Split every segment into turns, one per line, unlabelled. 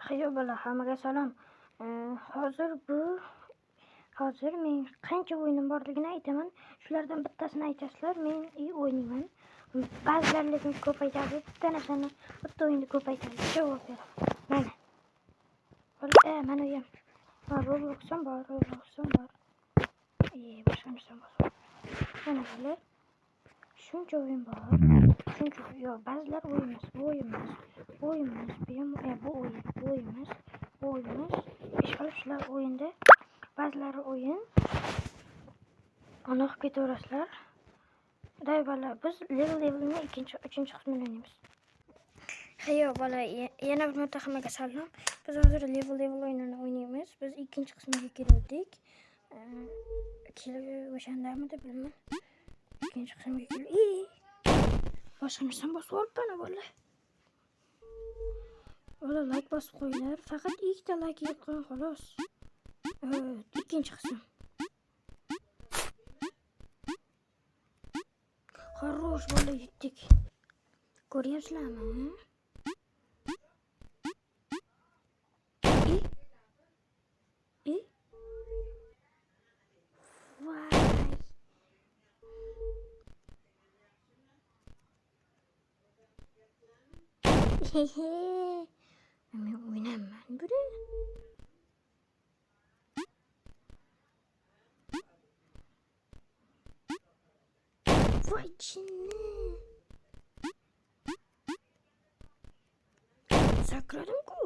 Hayyo bola, hammaga salom. Hozir men qancha o'yinim borligini aytaman. Shulardan bittasini aytasizlar, men o'ynayman. Ba'zilar lekin ko'p aytadi, bitta narsani, bitta o'yinni ko'p aytadi. Javob beraman. Mana. Mana u ham. Roblox'im bor. Boshqa narsam bor. Mana bular. Shuncha o'yin bor. Yo'q, ba'zilar bu emas. Bu o'yin emas. Ishqilib shular o'yinda ba'zilari o'yin. Uni o'qib ketaverasizlar. Bola, biz levelni 3-chi qismini o'ynaymiz. Hayyo bola, yana bir marta hammaga salom. Biz hozir level o'yinini o'ynaymiz. Biz 2-chi qismga keldik. O'shandamidi bilmayman. 2-chi qismga keldik. Boshqa narsani bosib olibman bola. Bola, like bosib qo'yinglar. Faqat 2 ta like yetgan xolos. 2-chi qism. Xo'sh, bola, yetdik. Ko'ryapsizlarmi? Men o'ynayman buni. Voy chinni. Sakradim-ku.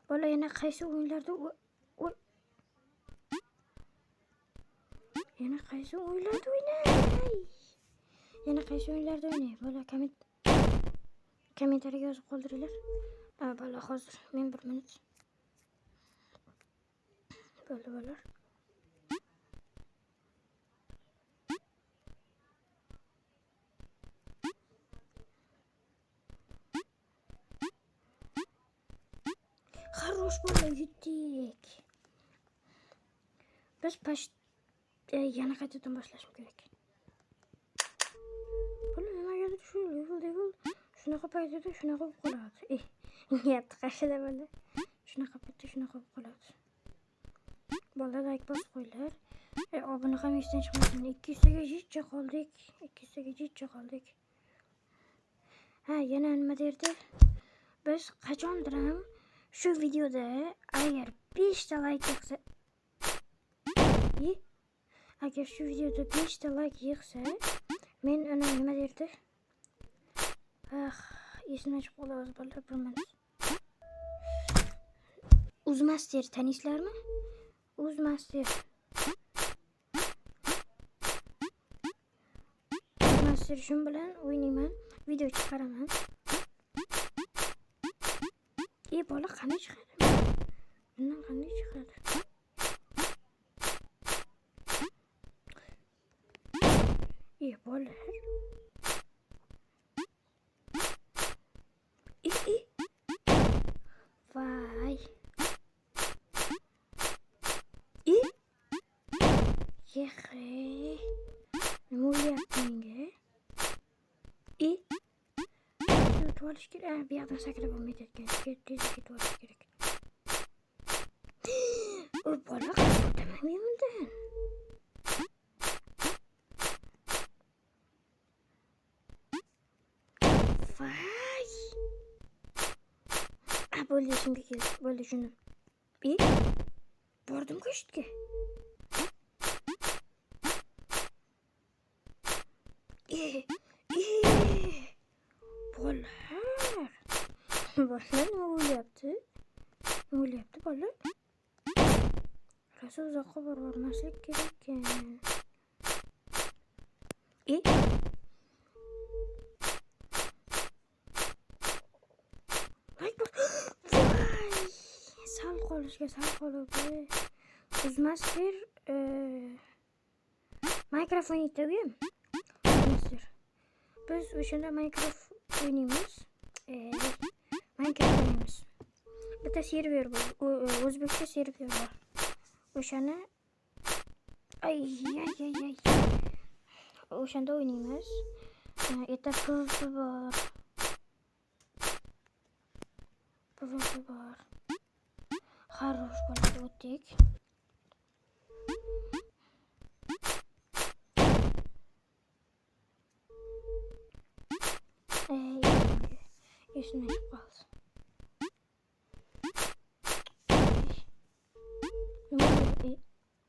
Bola, yana qaysi o'yinlarda o'ynay? Bola, kommentariyaga yozib qoldiringlar. Bola, hozir men 1 minut. Bola. Xo'sh, bola, yetdik. Biz yana qaytadan boshlashim kerak. Bola, nimagadir shu level shunaqa paytida shunaqa bo'lib qoladi. Niyati qashida bola. Shunaqa paytda shunaqa bo'lib qoladi. Bola, like bosib qo'yinglar. Obuna ham esdan chiqmasin. 200 taga yetcha qoldik. Yana nima derdi? Biz qachondir ham shu videoda agar 5 ta like yig'sa, men uni nima derdi? Esimdan chiqib qoldi bola, 1 minut. Uzmaster tanishlarmi? Uzmaster shun bilan o'ynayman, video chiqaraman. Bola, qanday chiqadi? Bundan qanday chiqadi? Bola. Vay. Nima bo'lyapti menga? Ketib olish kerak. Bu yoqdan sakrab olmaydi ekan. Ketib olish kerak. Bola, qayerdaman men bundan? Vay. Bo'ldi, esimga keldi. Bo'ldi, shuni. Bordim ko'shitga. Bola, nima bo'lyapti? Bola? Rosa uzoqqa bormaslik kerak ekan. Sal qolibdi. Uzmaster Minecraft o'ynaydi-ku. Biz o'shanda Minecraft o'ynaymiz. Bitta server bor. O'zbekcha server bor. O'shani o'shanda o'ynaymiz. Erta PvP bor. Şurası var. Xarroş bo'ladi o'tdik. Esimden chiqib qoldi. Nima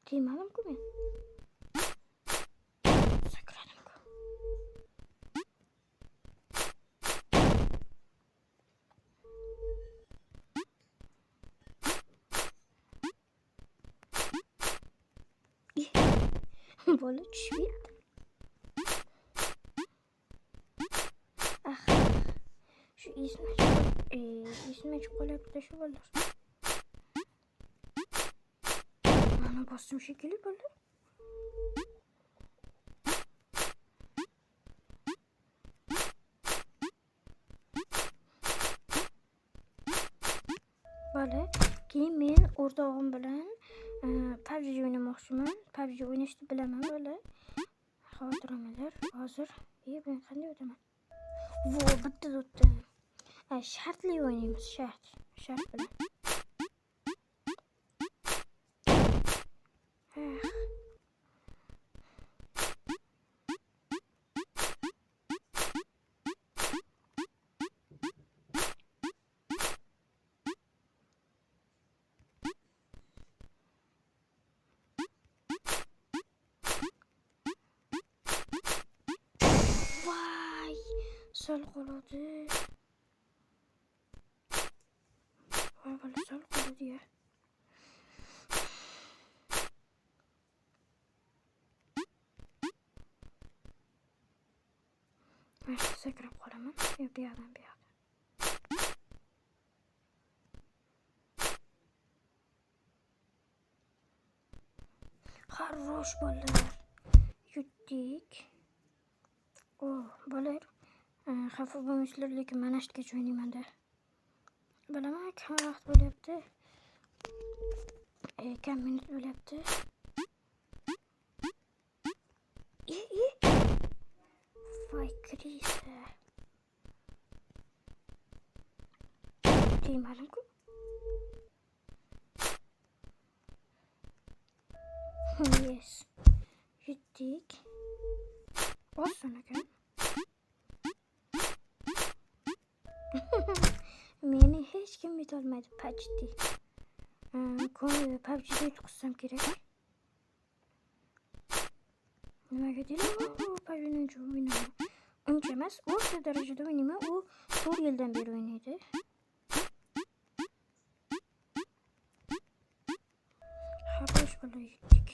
tegmadim-ku men. Sakradim-ku. Bola tushib şu isme çikolata şu olur. Ana bastım şekilli böyle. Böyle ki men o'rtog'im bilan PUBG o'ynamoqchiman. PUBG o'ynashni bilaman böyle. Xotiralar hozir. Ben qanday o'taman? Vo, bitta o'tdim. Şartli oynayamiz, şart bilan. Vay, sal qoladi. Böyle sal qoladi ya. Sakrab qolaman. Yo'q, bu yoqdan. Xarroş bolalar. Yutdik. Bolalar. Xafa bo'lmaysizlar, lekin mana shugacha o'ynayman-da. Bilaman, kam vaqt bo'lyapti. Kam minut bo'lyapti. Voy, krisa. Tegmadim-ku. Yes. Yutdik. Oson ekan. Meni hech kim yutolmaydi, почти. PUBG'da yutqizsam kerak. Nimaga deylar? PUBG'ni o'ynamayman. Uncha emas, o'rta darajada o'ynayman. U 4 yildan beri o'ynaydi. Xarrosh bola yutdik.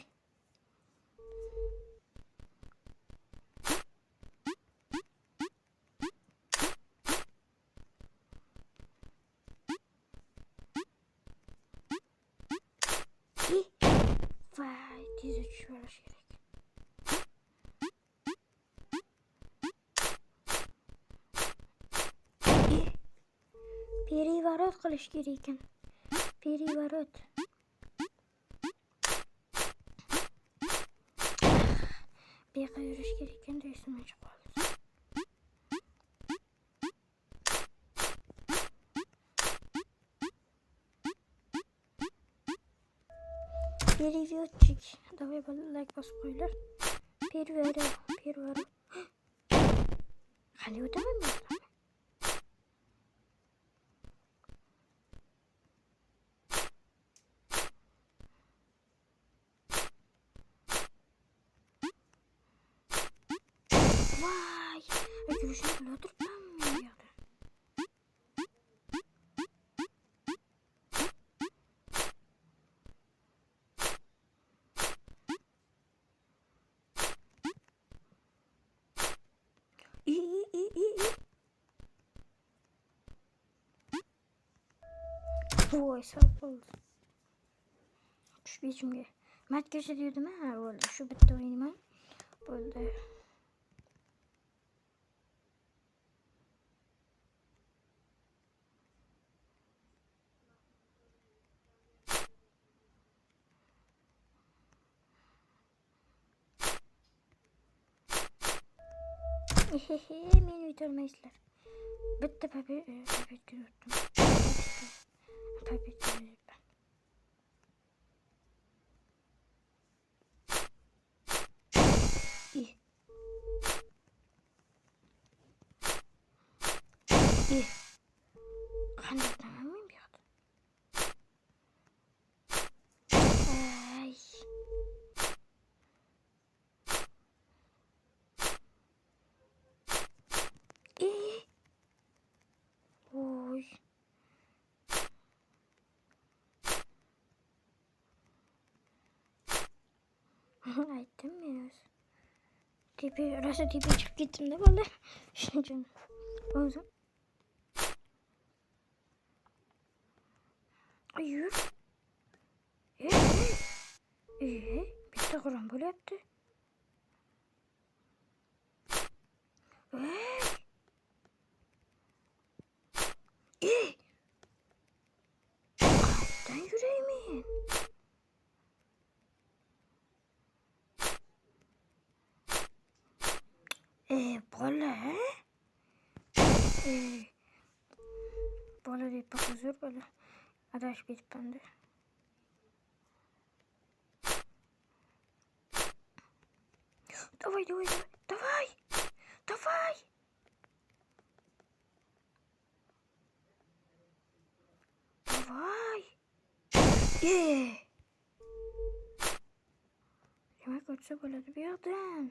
Vay, tez uçuş verish kerak. Perivarot qilish kerak ekan. Perivarot. Bu yoqqa yurish kerak ekan, esimdan chiqib qoldi. Переводчик. Давай лайк басып qo'yinglar. Перворот. Qanday o'taman men? Vay, yurishni bila turibmanmi men bu yoqda? Voy, sal qoldi. Tushib ichimga. Matgacha dedim, bo'ldi. Shu bitta o'yinaman. Bo'ldi. Meni yutolmaysizlar. Bitta papetga o'tdim. İyi. Qanday tamam mı bir yoqda? Ay. İyi. Oy. Aytdim men o'zi. Rosa tepaga chiqib ketdim-da bola. Shuning uchun. O'zim. Ay yur. Bitta quron bo'lyapti. Qayerdan yuraymen? Bola. Bola deb baqazur bola. Adashib ketibman-da. Давай. Demak o'tsa bo'ladi bu yoqdan.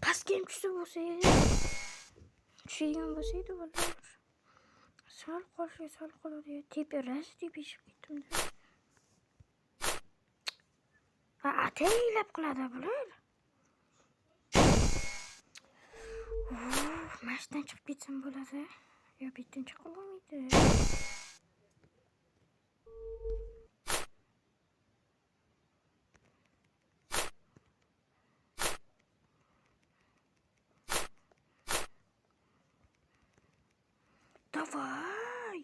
Pastga ham tushsa bo'lsa edi. Tushadigan bo'lsa edi bo'lar. Sal qoladi. Tepaga chiqib ketdim-da. Ataylab qiladi bular. Mashdan chiqib ketsam bo'ladi. Yo, bitdan chiqib olmaydi. Давай.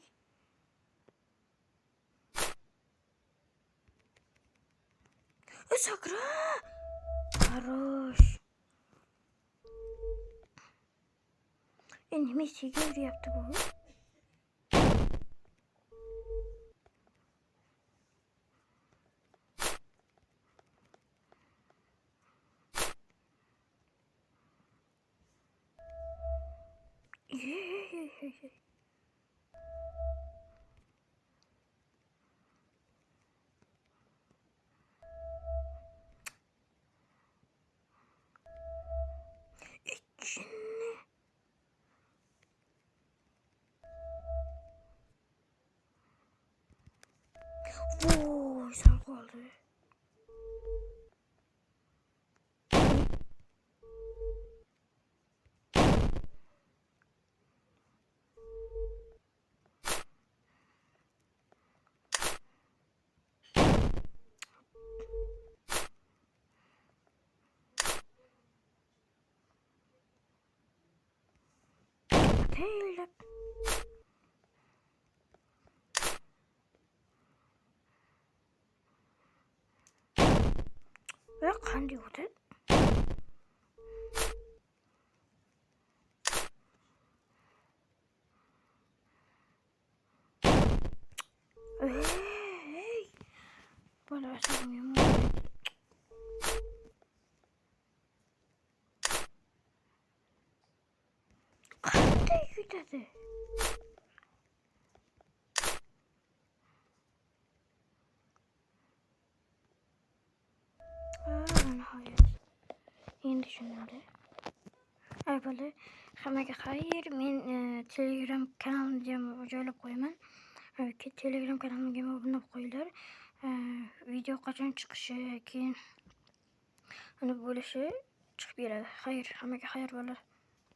Sakra. Хорош. Nima ichiga yuryapti bu? Voy, sal qoldi. Ataylab. Ve qanday o'tadi? Bola asabim yomon. Qanday yutadi? Nihoyat. Endi tushundim. Bola, hammaga xayr. Men Telegram kanalimga joylab qo'yaman. Telegram kanalimga obuna bo'lib qo'yinglar. Video qachon chiqishi, keyin bo'lishi chiqib beradi. Xayr, hammaga xayr bola.